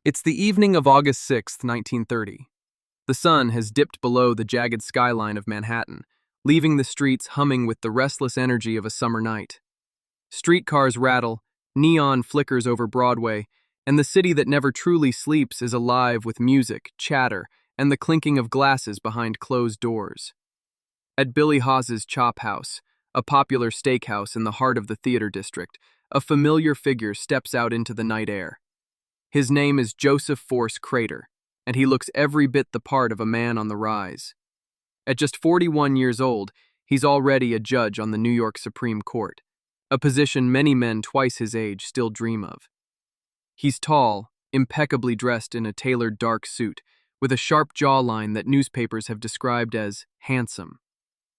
It's the evening of August 6, 1930. The sun has dipped below the jagged skyline of Manhattan, leaving the streets humming with the restless energy of a summer night. Streetcars rattle, neon flickers over Broadway, and the city that never truly sleeps is alive with music, chatter, and the clinking of glasses behind closed doors. At Billy Hawes's Chop House, a popular steakhouse in the heart of the theater district, a familiar figure steps out into the night air. His name is Joseph Force Crater, and he looks every bit the part of a man on the rise. At just 41 years old, he's already a judge on the New York Supreme Court, a position many men twice his age still dream of. He's tall, impeccably dressed in a tailored dark suit, with a sharp jawline that newspapers have described as handsome.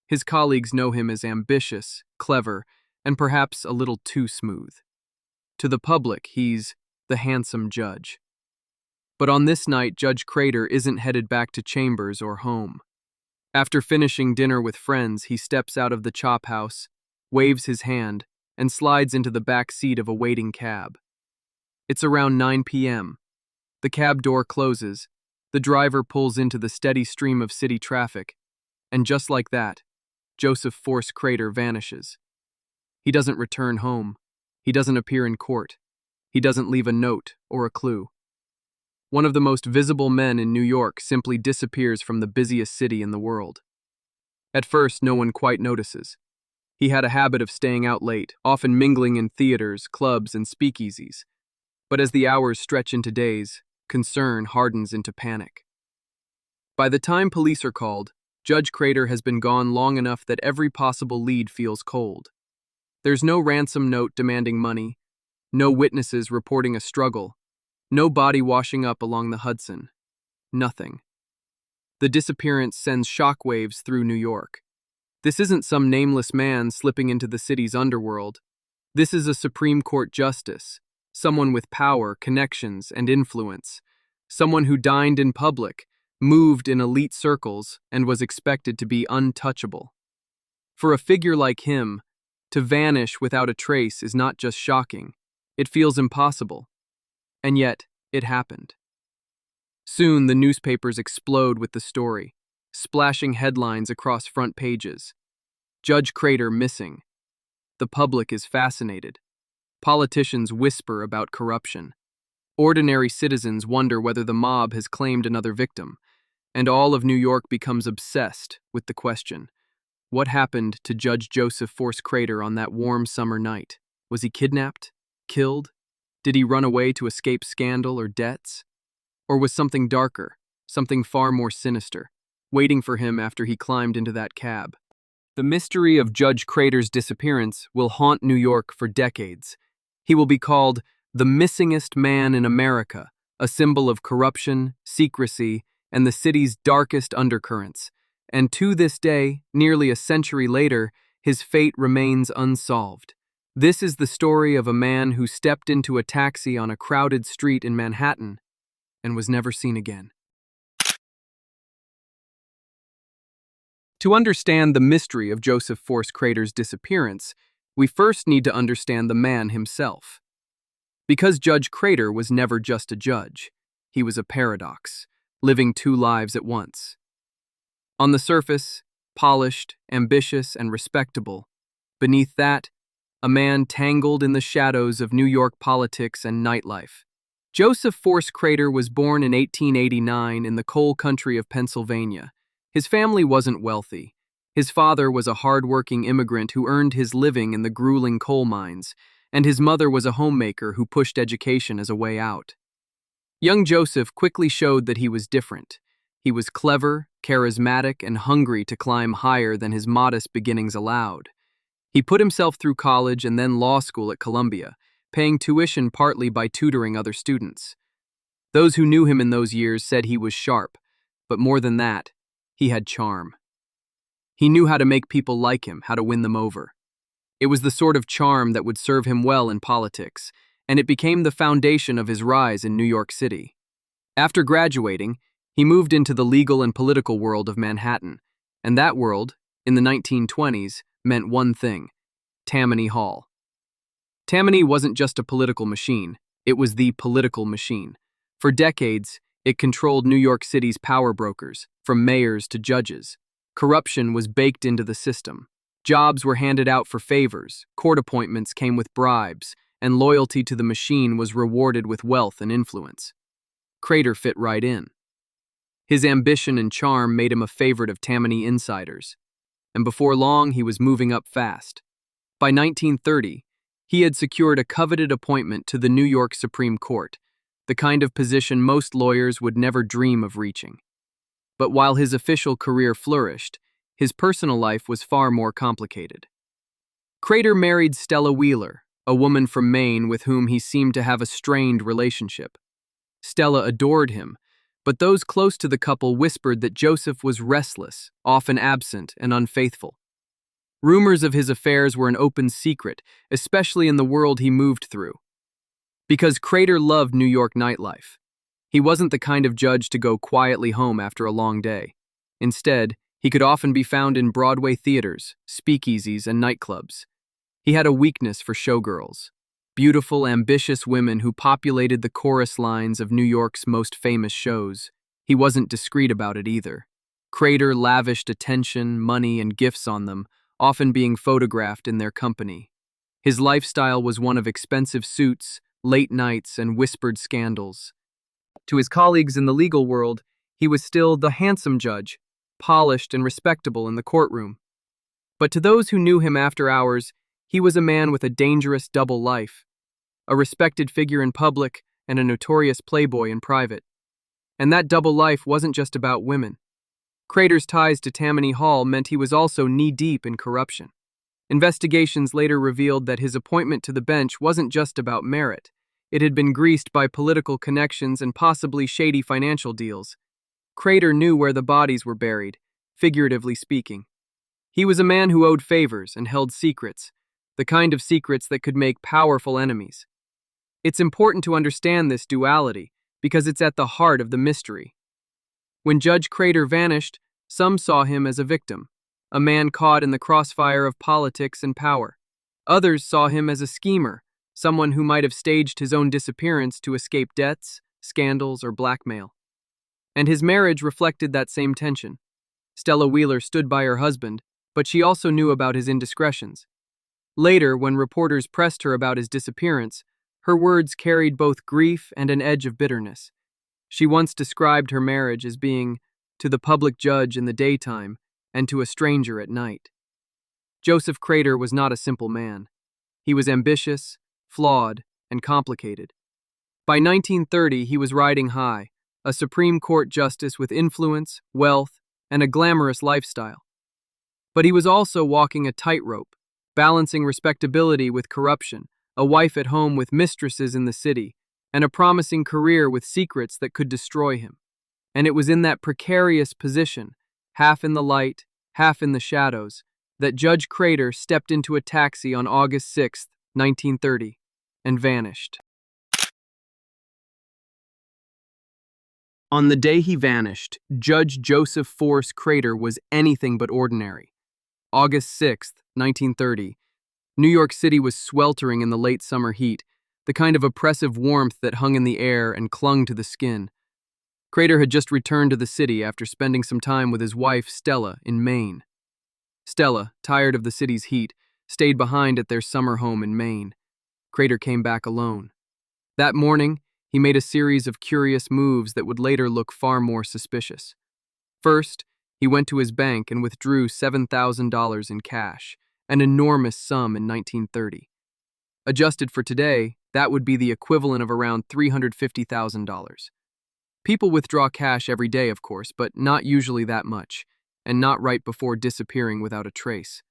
His colleagues know him as ambitious, clever, and perhaps a little too smooth. To the public, he's the handsome judge. But on this night, Judge Crater isn't headed back to chambers or home. After finishing dinner with friends, he steps out of the chop house, waves his hand, and slides into the back seat of a waiting cab. It's around 9 p.m. The cab door closes, the driver pulls into the steady stream of city traffic, and just like that, Joseph Force Crater vanishes. He doesn't return home. He doesn't appear in court. He doesn't leave a note or a clue. One of the most visible men in New York simply disappears from the busiest city in the world. At first, no one quite notices. He had a habit of staying out late, often mingling in theaters, clubs, and speakeasies. But as the hours stretch into days, concern hardens into panic. By the time police are called, Judge Crater has been gone long enough that every possible lead feels cold. There's no ransom note demanding money, no witnesses reporting a struggle, no body washing up along the Hudson. Nothing. The disappearance sends shockwaves through New York. This isn't some nameless man slipping into the city's underworld. This is a Supreme Court justice, someone with power, connections, and influence, someone who dined in public, moved in elite circles, and was expected to be untouchable. For a figure like him, to vanish without a trace is not just shocking, it feels impossible. And yet, it happened. Soon, the newspapers explode with the story, splashing headlines across front pages. Judge Crater missing. The public is fascinated. Politicians whisper about corruption. Ordinary citizens wonder whether the mob has claimed another victim. And all of New York becomes obsessed with the question, what happened to Judge Joseph Force Crater on that warm summer night? Was he kidnapped? Killed? Did he run away to escape scandal or debts? Or was something darker, something far more sinister, waiting for him after he climbed into that cab? The mystery of Judge Crater's disappearance will haunt New York for decades. He will be called the missingest man in America, a symbol of corruption, secrecy, and the city's darkest undercurrents. And to this day, nearly a century later, his fate remains unsolved. This is the story of a man who stepped into a taxi on a crowded street in Manhattan and was never seen again. To understand the mystery of Joseph Force Crater's disappearance, we first need to understand the man himself. Because Judge Crater was never just a judge, he was a paradox, living two lives at once. On the surface, polished, ambitious, and respectable. Beneath that, a man tangled in the shadows of New York politics and nightlife. Joseph Force Crater was born in 1889 in the coal country of Pennsylvania. His family wasn't wealthy. His father was a hard-working immigrant who earned his living in the grueling coal mines, and his mother was a homemaker who pushed education as a way out. Young Joseph quickly showed that he was different. He was clever, charismatic, and hungry to climb higher than his modest beginnings allowed. He put himself through college and then law school at Columbia, paying tuition partly by tutoring other students. Those who knew him in those years said he was sharp, but more than that, he had charm. He knew how to make people like him, how to win them over. It was the sort of charm that would serve him well in politics, and it became the foundation of his rise in New York City. After graduating, he moved into the legal and political world of Manhattan, and that world, in the 1920s, meant one thing: Tammany Hall. Tammany wasn't just a political machine, it was the political machine. For decades, it controlled New York City's power brokers, from mayors to judges. Corruption was baked into the system. Jobs were handed out for favors, court appointments came with bribes, and loyalty to the machine was rewarded with wealth and influence. Crater fit right in. His ambition and charm made him a favorite of Tammany insiders, and before long he was moving up fast. By 1930, he had secured a coveted appointment to the New York Supreme Court, the kind of position most lawyers would never dream of reaching. But while his official career flourished, his personal life was far more complicated. Crater married Stella Wheeler, a woman from Maine with whom he seemed to have a strained relationship. Stella adored him, but those close to the couple whispered that Joseph was restless, often absent, and unfaithful. Rumors of his affairs were an open secret, especially in the world he moved through. Because Crater loved New York nightlife. He wasn't the kind of judge to go quietly home after a long day. Instead, he could often be found in Broadway theaters, speakeasies, and nightclubs. He had a weakness for showgirls, beautiful, ambitious women who populated the chorus lines of New York's most famous shows. He wasn't discreet about it either. Crater lavished attention, money, and gifts on them, often being photographed in their company. His lifestyle was one of expensive suits, late nights, and whispered scandals. To his colleagues in the legal world, he was still the handsome judge, polished and respectable in the courtroom. But to those who knew him after hours, he was a man with a dangerous double life, a respected figure in public and a notorious playboy in private. And that double life wasn't just about women. Crater's ties to Tammany Hall meant he was also knee-deep in corruption. Investigations later revealed that his appointment to the bench wasn't just about merit. It had been greased by political connections and possibly shady financial deals. Crater knew where the bodies were buried, figuratively speaking. He was a man who owed favors and held secrets, the kind of secrets that could make powerful enemies. It's important to understand this duality because it's at the heart of the mystery. When Judge Crater vanished, some saw him as a victim, a man caught in the crossfire of politics and power. Others saw him as a schemer, someone who might have staged his own disappearance to escape debts, scandals, or blackmail. And his marriage reflected that same tension. Stella Wheeler stood by her husband, but she also knew about his indiscretions. Later, when reporters pressed her about his disappearance, her words carried both grief and an edge of bitterness. She once described her marriage as being to the public judge in the daytime and to a stranger at night. Joseph Crater was not a simple man. He was ambitious, flawed, and complicated. By 1930, he was riding high, a Supreme Court justice with influence, wealth, and a glamorous lifestyle. But he was also walking a tightrope, balancing respectability with corruption, a wife at home with mistresses in the city, and a promising career with secrets that could destroy him. And it was in that precarious position, half in the light, half in the shadows, that Judge Crater stepped into a taxi on August 6, 1930, and vanished. On the day he vanished, Judge Joseph Force Crater was anything but ordinary. August 6, 1930, New York City was sweltering in the late summer heat, the kind of oppressive warmth that hung in the air and clung to the skin. Crater had just returned to the city after spending some time with his wife, Stella, in Maine. Stella, tired of the city's heat, stayed behind at their summer home in Maine. Crater came back alone. That morning, he made a series of curious moves that would later look far more suspicious. First, he went to his bank and withdrew $7,000 in cash, an enormous sum in 1930. Adjusted for today, that would be the equivalent of around $350,000. People withdraw cash every day, of course, but not usually that much, and not right before disappearing without a trace.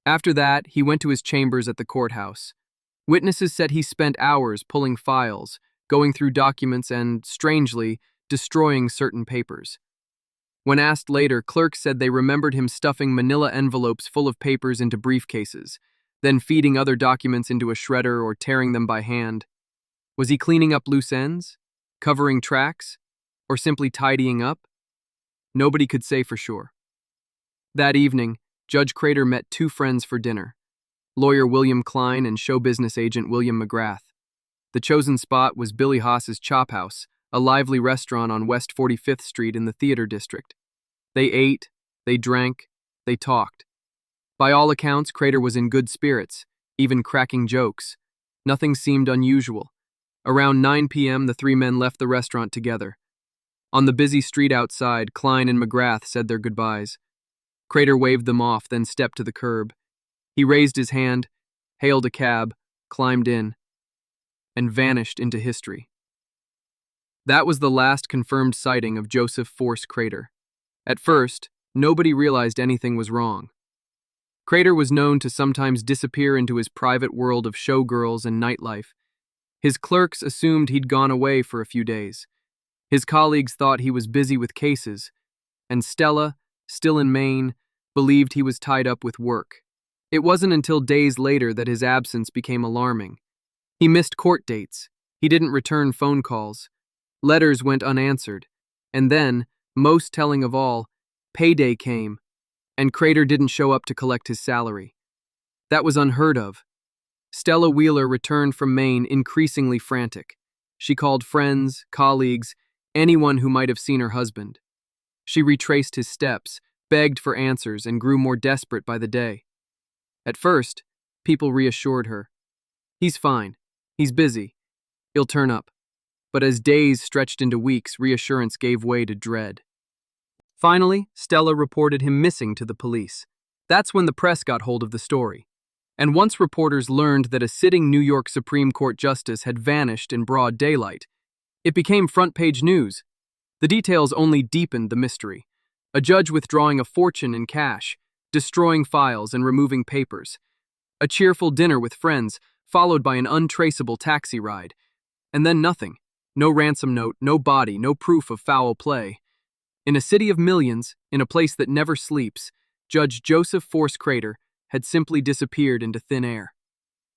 After that, he went to his chambers at the courthouse. Witnesses said he spent hours pulling files, going through documents and, strangely, destroying certain papers. When asked later, clerks said they remembered him stuffing manila envelopes full of papers into briefcases, then feeding other documents into a shredder or tearing them by hand. Was he cleaning up loose ends? Covering tracks? Or simply tidying up? Nobody could say for sure. That evening, Judge Crater met two friends for dinner, lawyer William Klein and show business agent William McGrath. The chosen spot was Billy Haas's Chop House, a lively restaurant on West 45th Street in the theater district. They ate, they drank, they talked. By all accounts, Crater was in good spirits, even cracking jokes. Nothing seemed unusual. Around 9 p.m., the three men left the restaurant together. On the busy street outside, Klein and McGrath said their goodbyes. Crater waved them off, then stepped to the curb. He raised his hand, hailed a cab, climbed in, and vanished into history. That was the last confirmed sighting of Joseph Force Crater. At first, nobody realized anything was wrong. Crater was known to sometimes disappear into his private world of showgirls and nightlife. His clerks assumed he'd gone away for a few days. His colleagues thought he was busy with cases, and Stella, still in Maine, believed he was tied up with work. It wasn't until days later that his absence became alarming. He missed court dates. He didn't return phone calls. Letters went unanswered. And then, most telling of all, payday came, and Crater didn't show up to collect his salary. That was unheard of. Stella Wheeler returned from Maine increasingly frantic. She called friends, colleagues, anyone who might have seen her husband. She retraced his steps, begged for answers, and grew more desperate by the day. At first, people reassured her. He's fine. He's busy. He'll turn up. But as days stretched into weeks, reassurance gave way to dread. Finally, Stella reported him missing to the police. That's when the press got hold of the story. And once reporters learned that a sitting New York Supreme Court justice had vanished in broad daylight, it became front-page news. The details only deepened the mystery. A judge withdrawing a fortune in cash, destroying files and removing papers. A cheerful dinner with friends, followed by an untraceable taxi ride. And then nothing. No ransom note, no body, no proof of foul play. In a city of millions, in a place that never sleeps, Judge Joseph Force Crater had simply disappeared into thin air.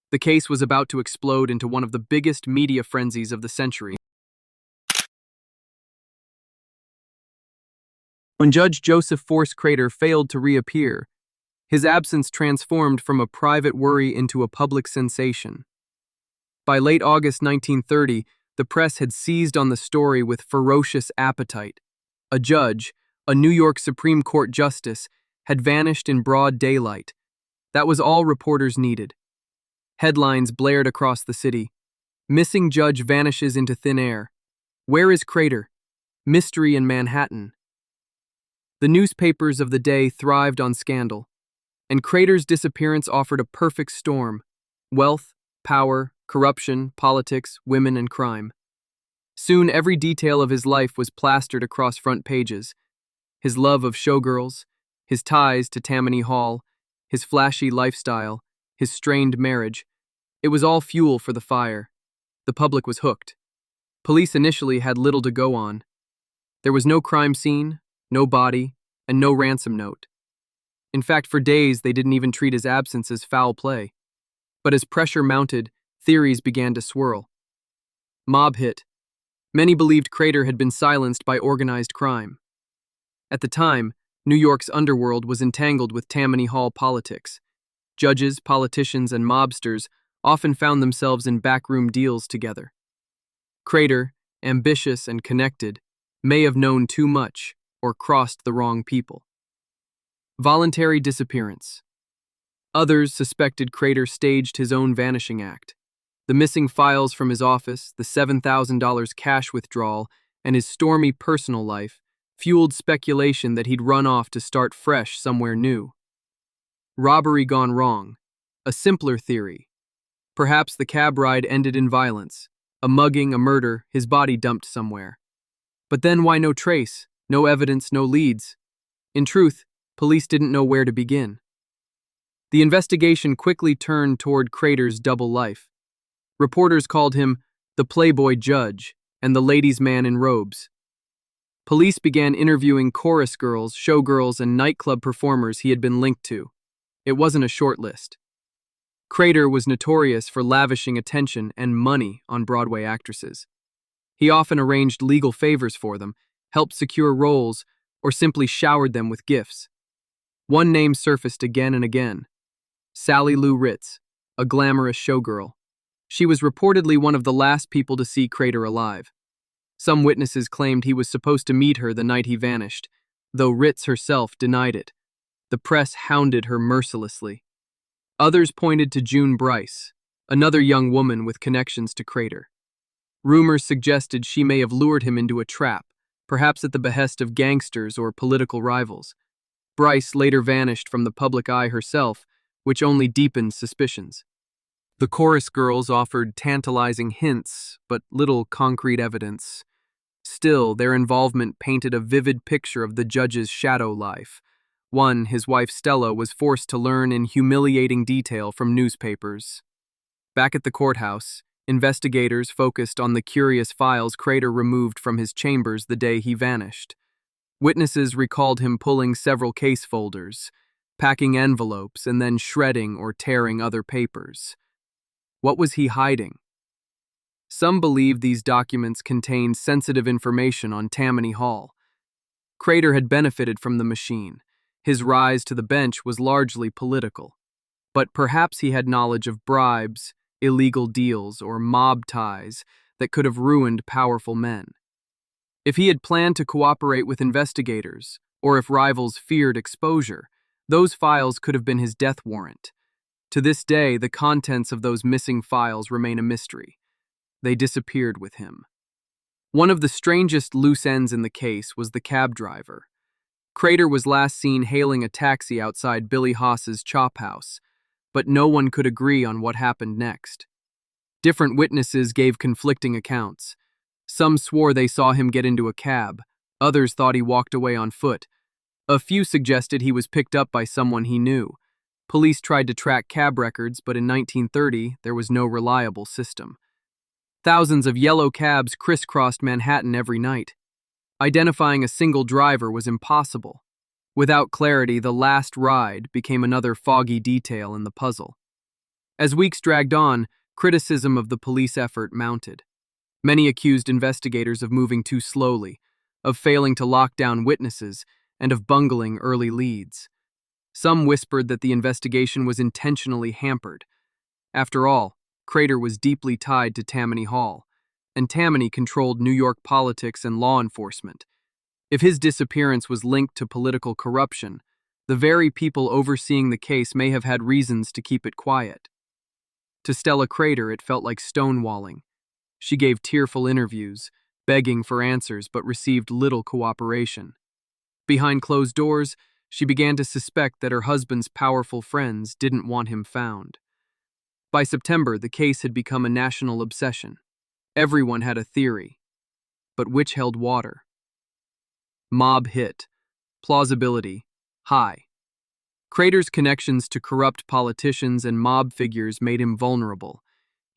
The case was about to explode into one of the biggest media frenzies of the century. When Judge Joseph Force Crater failed to reappear, his absence transformed from a private worry into a public sensation. By late August 1930, the press had seized on the story with ferocious appetite. A judge, a New York Supreme Court justice, had vanished in broad daylight. That was all reporters needed. Headlines blared across the city. Missing judge vanishes into thin air. Where is Crater? Mystery in Manhattan. The newspapers of the day thrived on scandal, and Crater's disappearance offered a perfect storm: wealth, power, corruption, politics, women, and crime. Soon every detail of his life was plastered across front pages. His love of showgirls, his ties to Tammany Hall, his flashy lifestyle, his strained marriage. It was all fuel for the fire. The public was hooked. Police initially had little to go on. There was no crime scene, no body, and no ransom note. In fact, for days they didn't even treat his absence as foul play. But as pressure mounted, theories began to swirl. Mob hit. Many believed Crater had been silenced by organized crime. At the time, New York's underworld was entangled with Tammany Hall politics. Judges, politicians, and mobsters often found themselves in backroom deals together. Crater, ambitious and connected, may have known too much or crossed the wrong people. Voluntary disappearance. Others suspected Crater staged his own vanishing act. The missing files from his office, the $7,000 cash withdrawal, and his stormy personal life fueled speculation that he'd run off to start fresh somewhere new. Robbery gone wrong. A simpler theory. Perhaps the cab ride ended in violence. A mugging, a murder, his body dumped somewhere. But then why no trace, no evidence, no leads? In truth, police didn't know where to begin. The investigation quickly turned toward Crater's double life. Reporters called him the Playboy Judge and the Ladies' Man in Robes. Police began interviewing chorus girls, showgirls, and nightclub performers he had been linked to. It wasn't a short list. Crater was notorious for lavishing attention and money on Broadway actresses. He often arranged legal favors for them, helped secure roles, or simply showered them with gifts. One name surfaced again and again: Sally Lou Ritz, a glamorous showgirl. She was reportedly one of the last people to see Crater alive. Some witnesses claimed he was supposed to meet her the night he vanished, though Ritz herself denied it. The press hounded her mercilessly. Others pointed to June Bryce, another young woman with connections to Crater. Rumors suggested she may have lured him into a trap, perhaps at the behest of gangsters or political rivals. Bryce later vanished from the public eye herself, which only deepened suspicions. The chorus girls offered tantalizing hints, but little concrete evidence. Still, their involvement painted a vivid picture of the judge's shadow life. One, his wife Stella, was forced to learn in humiliating detail from newspapers. Back at the courthouse, investigators focused on the curious files Crater removed from his chambers the day he vanished. Witnesses recalled him pulling several case folders, packing envelopes, and then shredding or tearing other papers. What was he hiding? Some believed these documents contained sensitive information on Tammany Hall. Crater had benefited from the machine. His rise to the bench was largely political. But perhaps he had knowledge of bribes, illegal deals, or mob ties that could have ruined powerful men. If he had planned to cooperate with investigators, or if rivals feared exposure, those files could have been his death warrant. To this day, the contents of those missing files remain a mystery. They disappeared with him. One of the strangest loose ends in the case was the cab driver. Crater was last seen hailing a taxi outside Billy Haas's chop house, but no one could agree on what happened next. Different witnesses gave conflicting accounts. Some swore they saw him get into a cab, others thought he walked away on foot. A few suggested he was picked up by someone he knew. Police tried to track cab records, but in 1930, there was no reliable system. Thousands of yellow cabs crisscrossed Manhattan every night. Identifying a single driver was impossible. Without clarity, the last ride became another foggy detail in the puzzle. As weeks dragged on, criticism of the police effort mounted. Many accused investigators of moving too slowly, of failing to lock down witnesses, and of bungling early leads. Some whispered that the investigation was intentionally hampered. After all, Crater was deeply tied to Tammany Hall, and Tammany controlled New York politics and law enforcement. If his disappearance was linked to political corruption, the very people overseeing the case may have had reasons to keep it quiet. To Stella Crater, it felt like stonewalling. She gave tearful interviews, begging for answers, but received little cooperation. Behind closed doors, she began to suspect that her husband's powerful friends didn't want him found. By September, the case had become a national obsession. Everyone had a theory, but which held water? Mob hit. Plausibility high. Crater's connections to corrupt politicians and mob figures made him vulnerable.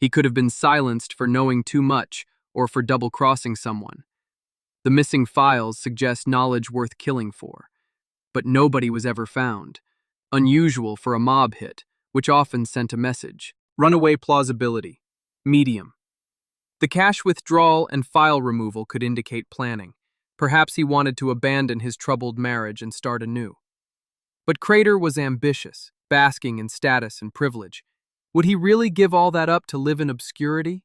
He could have been silenced for knowing too much or for double-crossing someone. The missing files suggest knowledge worth killing for. But nobody was ever found. Unusual for a mob hit, which often sent a message. Runaway plausibility. Medium. The cash withdrawal and file removal could indicate planning. Perhaps he wanted to abandon his troubled marriage and start anew. But Crater was ambitious, basking in status and privilege. Would he really give all that up to live in obscurity?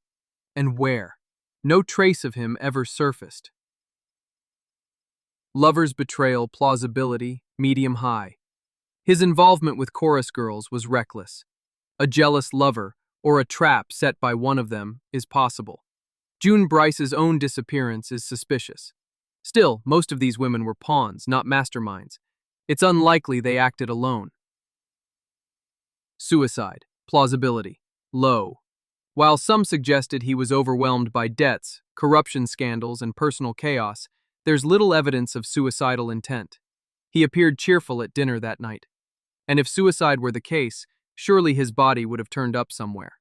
And where? No trace of him ever surfaced. Lover's betrayal plausibility, medium-high. His involvement with chorus girls was reckless. A jealous lover, or a trap set by one of them, is possible. June Bryce's own disappearance is suspicious. Still, most of these women were pawns, not masterminds. It's unlikely they acted alone. Suicide, plausibility, low. While some suggested he was overwhelmed by debts, corruption scandals, and personal chaos, there's little evidence of suicidal intent. He appeared cheerful at dinner that night. And if suicide were the case, surely his body would have turned up somewhere.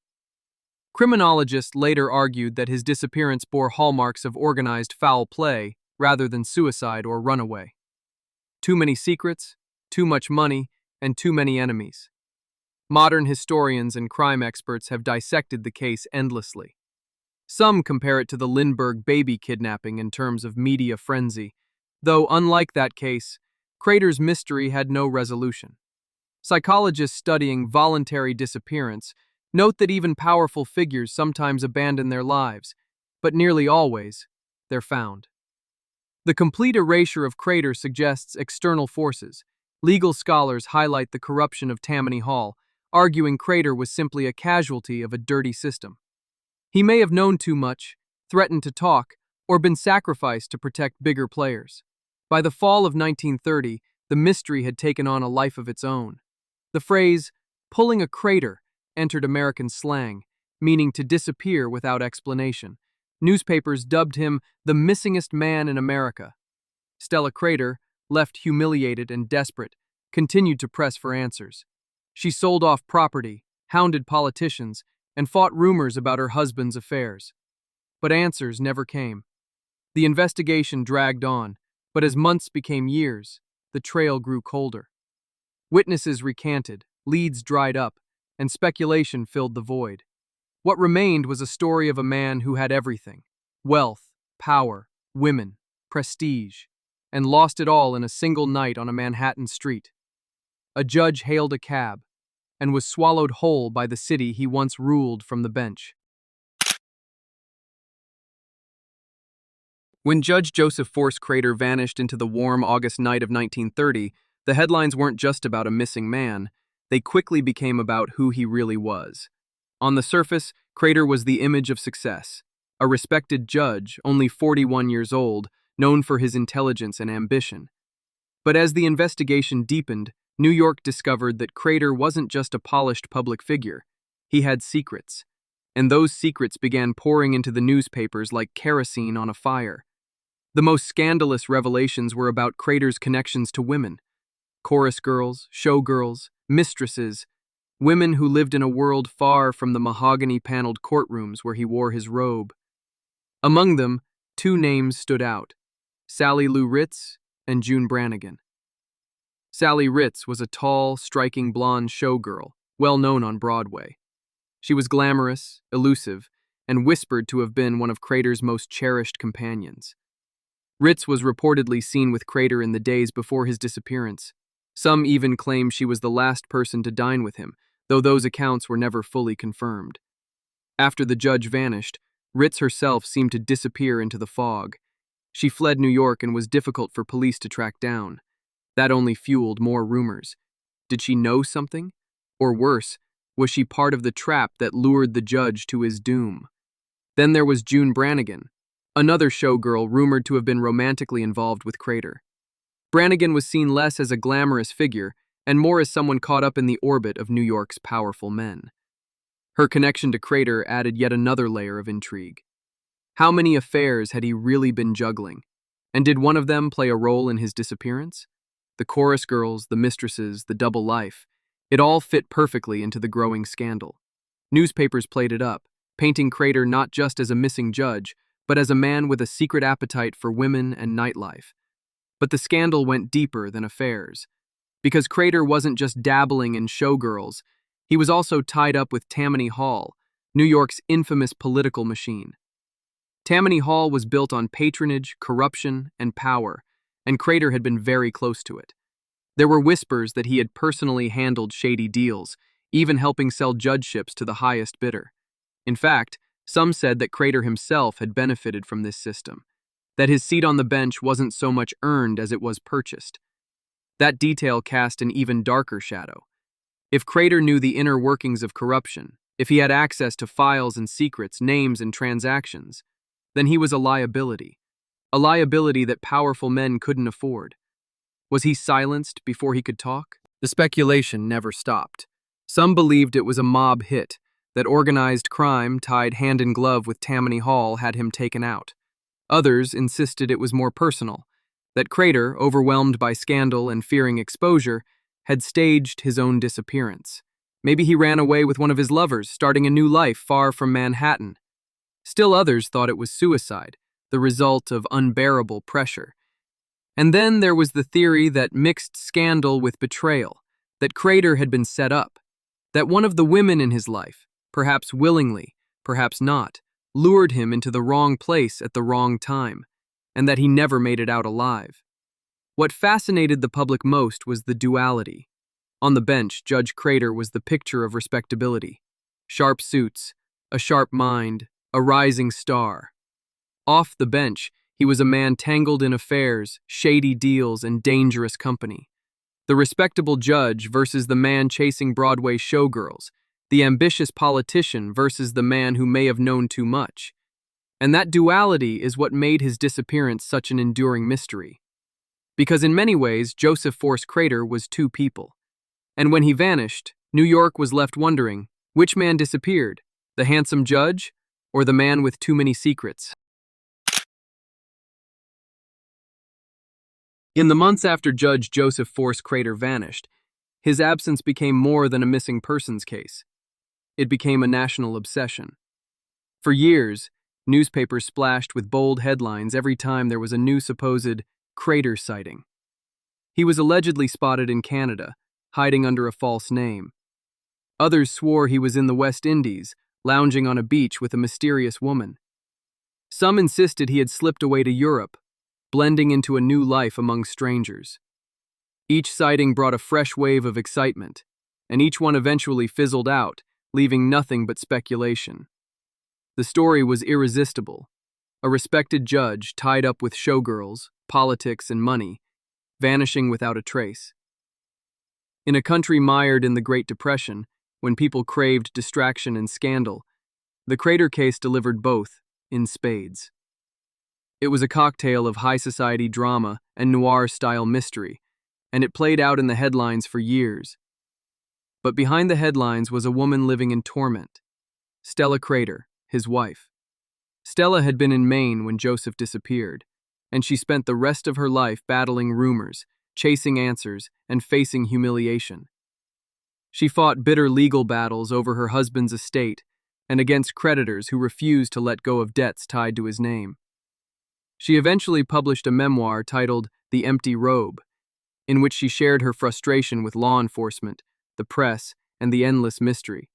Criminologists later argued that his disappearance bore hallmarks of organized foul play rather than suicide or runaway. Too many secrets, too much money, and too many enemies. Modern historians and crime experts have dissected the case endlessly. Some compare it to the Lindbergh baby kidnapping in terms of media frenzy, though unlike that case, Crater's mystery had no resolution. Psychologists studying voluntary disappearance Note that even powerful figures sometimes abandon their lives, but nearly always, they're found. The complete erasure of Crater suggests external forces. Legal scholars highlight the corruption of Tammany Hall, arguing Crater was simply a casualty of a dirty system. He may have known too much, threatened to talk, or been sacrificed to protect bigger players. By the fall of 1930, the mystery had taken on a life of its own. The phrase, pulling a crater, entered American slang, meaning to disappear without explanation. Newspapers dubbed him the missingest man in America. Stella Crater, left humiliated and desperate, continued to press for answers. She sold off property, hounded politicians, and fought rumors about her husband's affairs. But answers never came. The investigation dragged on, but as months became years, the trail grew colder. Witnesses recanted, leads dried up, and speculation filled the void. What remained was a story of a man who had everything: wealth, power, women, prestige, and lost it all in a single night on a Manhattan street. A judge hailed a cab and was swallowed whole by the city he once ruled from the bench. When Judge Joseph Force Crater vanished into the warm August night of 1930, the headlines weren't just about a missing man. They quickly became about who he really was. On the surface, Crater was the image of success. A respected judge, only 41 years old, known for his intelligence and ambition. But as the investigation deepened, New York discovered that Crater wasn't just a polished public figure. He had secrets. And those secrets began pouring into the newspapers like kerosene on a fire. The most scandalous revelations were about Crater's connections to women. Chorus girls, showgirls, mistresses, women who lived in a world far from the mahogany-paneled courtrooms where he wore his robe. Among them, two names stood out: Sally Lou Ritz and June Brannigan. Sally Ritz was a tall, striking blonde showgirl, well known on Broadway. She was glamorous, elusive, and whispered to have been one of Crater's most cherished companions. Ritz was reportedly seen with Crater in the days before his disappearance. Some even claim she was the last person to dine with him, though those accounts were never fully confirmed. After the judge vanished, Ritz herself seemed to disappear into the fog. She fled New York and was difficult for police to track down. That only fueled more rumors. Did she know something? Or worse, was she part of the trap that lured the judge to his doom? Then there was June Brannigan, another showgirl rumored to have been romantically involved with Crater. Brannigan was seen less as a glamorous figure and more as someone caught up in the orbit of New York's powerful men. Her connection to Crater added yet another layer of intrigue. How many affairs had he really been juggling? And did one of them play a role in his disappearance? The chorus girls, the mistresses, the double life, it all fit perfectly into the growing scandal. Newspapers played it up, painting Crater not just as a missing judge, but as a man with a secret appetite for women and nightlife. But the scandal went deeper than affairs. Because Crater wasn't just dabbling in showgirls, he was also tied up with Tammany Hall, New York's infamous political machine. Tammany Hall was built on patronage, corruption, and power, and Crater had been very close to it. There were whispers that he had personally handled shady deals, even helping sell judgeships to the highest bidder. In fact, some said that Crater himself had benefited from this system, that his seat on the bench wasn't so much earned as it was purchased. That detail cast an even darker shadow. If Crater knew the inner workings of corruption, if he had access to files and secrets, names and transactions, then he was a liability that powerful men couldn't afford. Was he silenced before he could talk? The speculation never stopped. Some believed it was a mob hit, that organized crime tied hand in glove with Tammany Hall had him taken out. Others insisted it was more personal, that Crater, overwhelmed by scandal and fearing exposure, had staged his own disappearance. Maybe he ran away with one of his lovers, starting a new life far from Manhattan. Still others thought it was suicide, the result of unbearable pressure. And then there was the theory that mixed scandal with betrayal, that Crater had been set up, that one of the women in his life, perhaps willingly, perhaps not, lured him into the wrong place at the wrong time, and that he never made it out alive. What fascinated the public most was the duality. On the bench, Judge Crater was the picture of respectability. Sharp suits, a sharp mind, a rising star. Off the bench, he was a man tangled in affairs, shady deals, and dangerous company. The respectable judge versus the man chasing Broadway showgirls, the ambitious politician versus the man who may have known too much. And that duality is what made his disappearance such an enduring mystery. Because in many ways, Joseph Force Crater was two people. And when he vanished, New York was left wondering, which man disappeared, the handsome judge or the man with too many secrets? In the months after Judge Joseph Force Crater vanished, his absence became more than a missing persons case. It became a national obsession. For years, newspapers splashed with bold headlines every time there was a new supposed Crater sighting. He was allegedly spotted in Canada, hiding under a false name. Others swore he was in the West Indies, lounging on a beach with a mysterious woman. Some insisted he had slipped away to Europe, blending into a new life among strangers. Each sighting brought a fresh wave of excitement, and each one eventually fizzled out, leaving nothing but speculation. The story was irresistible. A respected judge tied up with showgirls, politics, and money, vanishing without a trace. In a country mired in the Great Depression, when people craved distraction and scandal, the Crater case delivered both, in spades. It was a cocktail of high society drama and noir-style mystery, and it played out in the headlines for years. But behind the headlines was a woman living in torment. Stella Crater, his wife. Stella had been in Maine when Joseph disappeared, and she spent the rest of her life battling rumors, chasing answers, and facing humiliation. She fought bitter legal battles over her husband's estate and against creditors who refused to let go of debts tied to his name. She eventually published a memoir titled The Empty Robe, in which she shared her frustration with law enforcement, the press, and the endless mystery.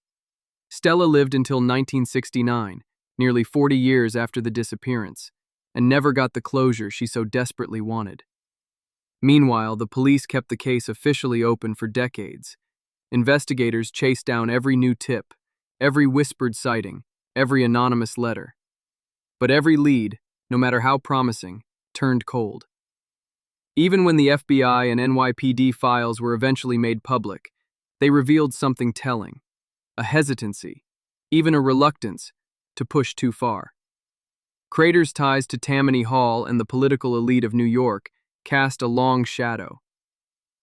Stella lived until 1969, nearly 40 years after the disappearance, and never got the closure she so desperately wanted. Meanwhile, the police kept the case officially open for decades. Investigators chased down every new tip, every whispered sighting, every anonymous letter. But every lead, no matter how promising, turned cold. Even when the FBI and NYPD files were eventually made public, they revealed something telling, a hesitancy, even a reluctance to push too far. Crater's ties to Tammany Hall and the political elite of New York cast a long shadow.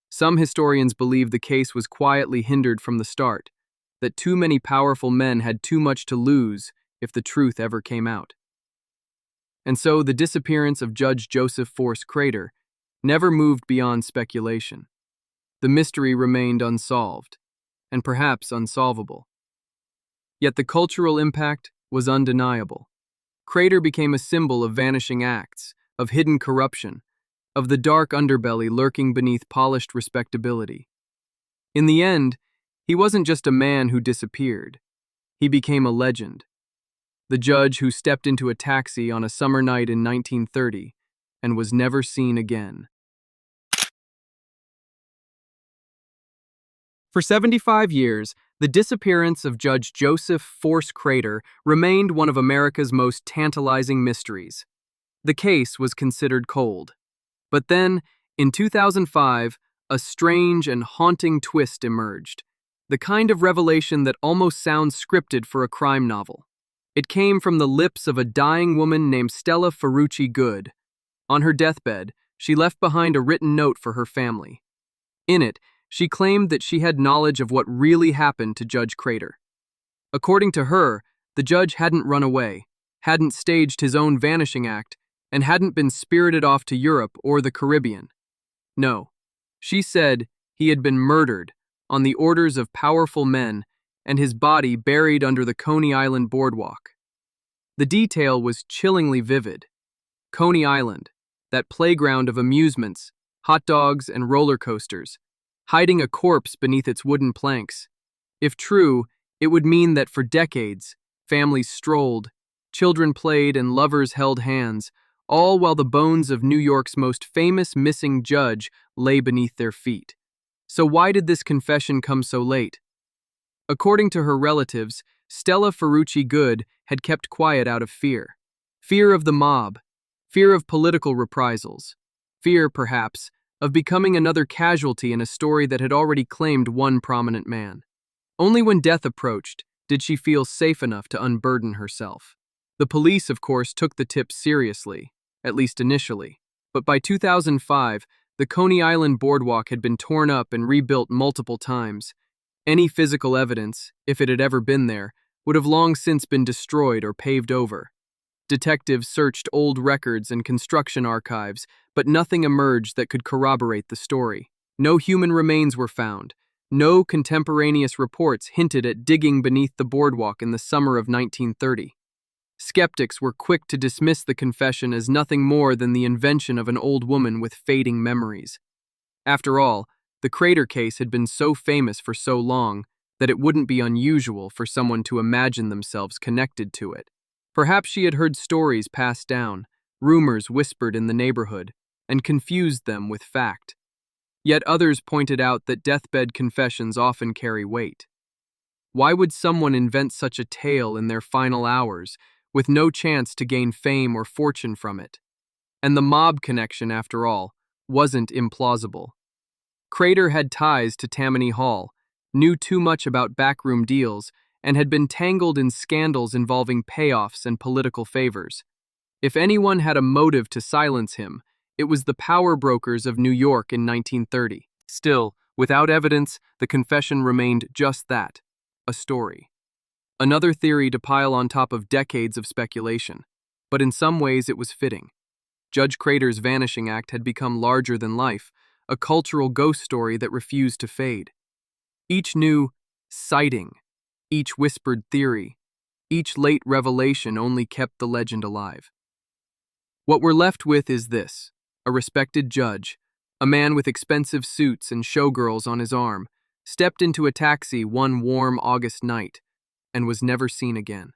Some historians believe the case was quietly hindered from the start, that too many powerful men had too much to lose if the truth ever came out. And so the disappearance of Judge Joseph Force Crater never moved beyond speculation. The mystery remained unsolved, and perhaps unsolvable. Yet the cultural impact was undeniable. Crater became a symbol of vanishing acts, of hidden corruption, of the dark underbelly lurking beneath polished respectability. In the end, he wasn't just a man who disappeared. He became a legend. The judge who stepped into a taxi on a summer night in 1930 and was never seen again. For 75 years, the disappearance of Judge Joseph Force Crater remained one of America's most tantalizing mysteries. The case was considered cold. But then, in 2005, a strange and haunting twist emerged, the kind of revelation that almost sounds scripted for a crime novel. It came from the lips of a dying woman named Stella Ferrucci Good. On her deathbed, she left behind a written note for her family. In it, she claimed that she had knowledge of what really happened to Judge Crater. According to her, the judge hadn't run away, hadn't staged his own vanishing act, and hadn't been spirited off to Europe or the Caribbean. No, she said he had been murdered on the orders of powerful men and his body buried under the Coney Island boardwalk. The detail was chillingly vivid. Coney Island, that playground of amusements, hot dogs, and roller coasters, hiding a corpse beneath its wooden planks. If true, it would mean that for decades, families strolled, children played, and lovers held hands, all while the bones of New York's most famous missing judge lay beneath their feet. So why did this confession come so late? According to her relatives, Stella Ferrucci Good had kept quiet out of fear. Fear of the mob, fear of political reprisals, fear, perhaps, of becoming another casualty in a story that had already claimed one prominent man. Only when death approached did she feel safe enough to unburden herself. The police, of course, took the tip seriously, at least initially, but by 2005, the Coney Island boardwalk had been torn up and rebuilt multiple times. Any physical evidence, if it had ever been there, would have long since been destroyed or paved over. Detectives searched old records and construction archives, but nothing emerged that could corroborate the story. No human remains were found. No contemporaneous reports hinted at digging beneath the boardwalk in the summer of 1930. Skeptics were quick to dismiss the confession as nothing more than the invention of an old woman with fading memories. After all, the Crater case had been so famous for so long that it wouldn't be unusual for someone to imagine themselves connected to it. Perhaps she had heard stories passed down, rumors whispered in the neighborhood, and confused them with fact. Yet others pointed out that deathbed confessions often carry weight. Why would someone invent such a tale in their final hours, with no chance to gain fame or fortune from it? And the mob connection, after all, wasn't implausible. Crater had ties to Tammany Hall, knew too much about backroom deals, and had been tangled in scandals involving payoffs and political favors. If anyone had a motive to silence him, it was the power brokers of New York in 1930. Still, without evidence, the confession remained just that, a story. Another theory to pile on top of decades of speculation, but in some ways it was fitting. Judge Crater's Vanishing Act had become larger than life, a cultural ghost story that refused to fade. Each new sighting, each whispered theory, each late revelation only kept the legend alive. What we're left with is this: a respected judge, a man with expensive suits and showgirls on his arm, stepped into a taxi one warm August night and was never seen again.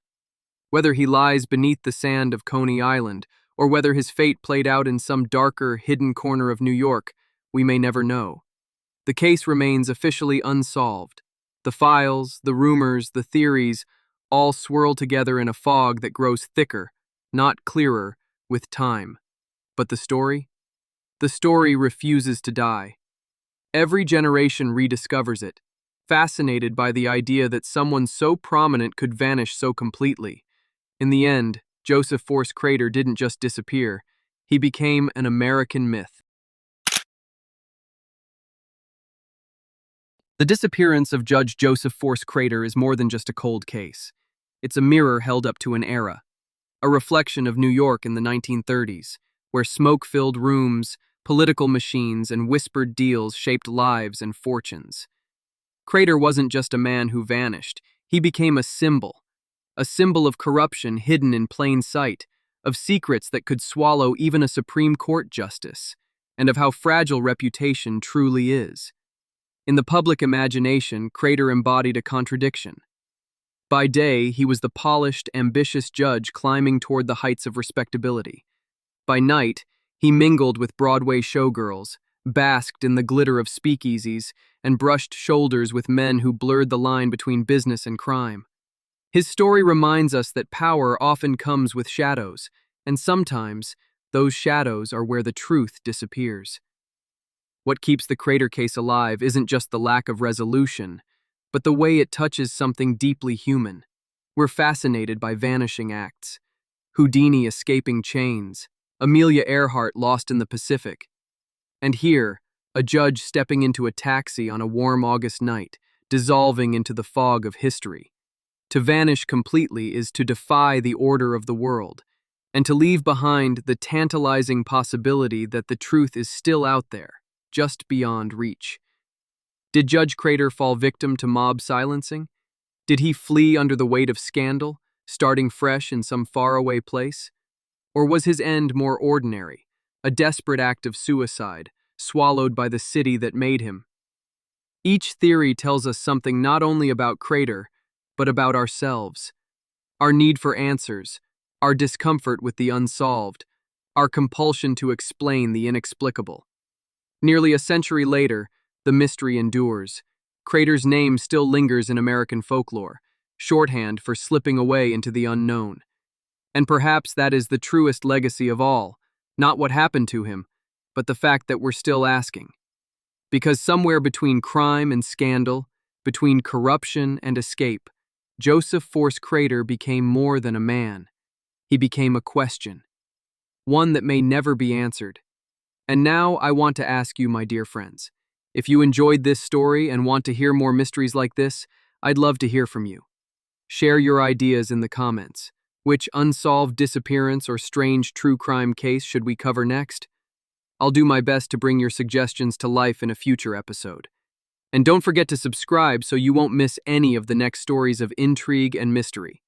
Whether he lies beneath the sand of Coney Island, or whether his fate played out in some darker, hidden corner of New York, we may never know. The case remains officially unsolved. The files, the rumors, the theories, all swirl together in a fog that grows thicker, not clearer, with time. But the story? The story refuses to die. Every generation rediscovers it, fascinated by the idea that someone so prominent could vanish so completely. In the end, Joseph Force Crater didn't just disappear, he became an American myth. The disappearance of Judge Joseph Force Crater is more than just a cold case. It's a mirror held up to an era, a reflection of New York in the 1930s, where smoke-filled rooms, political machines, and whispered deals shaped lives and fortunes. Crater wasn't just a man who vanished, he became a symbol of corruption hidden in plain sight, of secrets that could swallow even a Supreme Court justice, and of how fragile reputation truly is. In the public imagination, Crater embodied a contradiction. By day, he was the polished, ambitious judge climbing toward the heights of respectability. By night, he mingled with Broadway showgirls, basked in the glitter of speakeasies, and brushed shoulders with men who blurred the line between business and crime. His story reminds us that power often comes with shadows, and sometimes those shadows are where the truth disappears. What keeps the Crater case alive isn't just the lack of resolution, but the way it touches something deeply human. We're fascinated by vanishing acts. Houdini escaping chains, Amelia Earhart lost in the Pacific. And here, a judge stepping into a taxi on a warm August night, dissolving into the fog of history. To vanish completely is to defy the order of the world, and to leave behind the tantalizing possibility that the truth is still out there, just beyond reach. Did Judge Crater fall victim to mob silencing? Did he flee under the weight of scandal, starting fresh in some faraway place? Or was his end more ordinary, a desperate act of suicide, swallowed by the city that made him? Each theory tells us something not only about Crater, but about ourselves. Our need for answers, our discomfort with the unsolved, our compulsion to explain the inexplicable. Nearly a century later, the mystery endures. Crater's name still lingers in American folklore, shorthand for slipping away into the unknown. And perhaps that is the truest legacy of all, not what happened to him, but the fact that we're still asking. Because somewhere between crime and scandal, between corruption and escape, Joseph Force Crater became more than a man. He became a question, one that may never be answered. And now I want to ask you, my dear friends, if you enjoyed this story and want to hear more mysteries like this, I'd love to hear from you. Share your ideas in the comments. Which unsolved disappearance or strange true crime case should we cover next? I'll do my best to bring your suggestions to life in a future episode. And don't forget to subscribe so you won't miss any of the next stories of intrigue and mystery.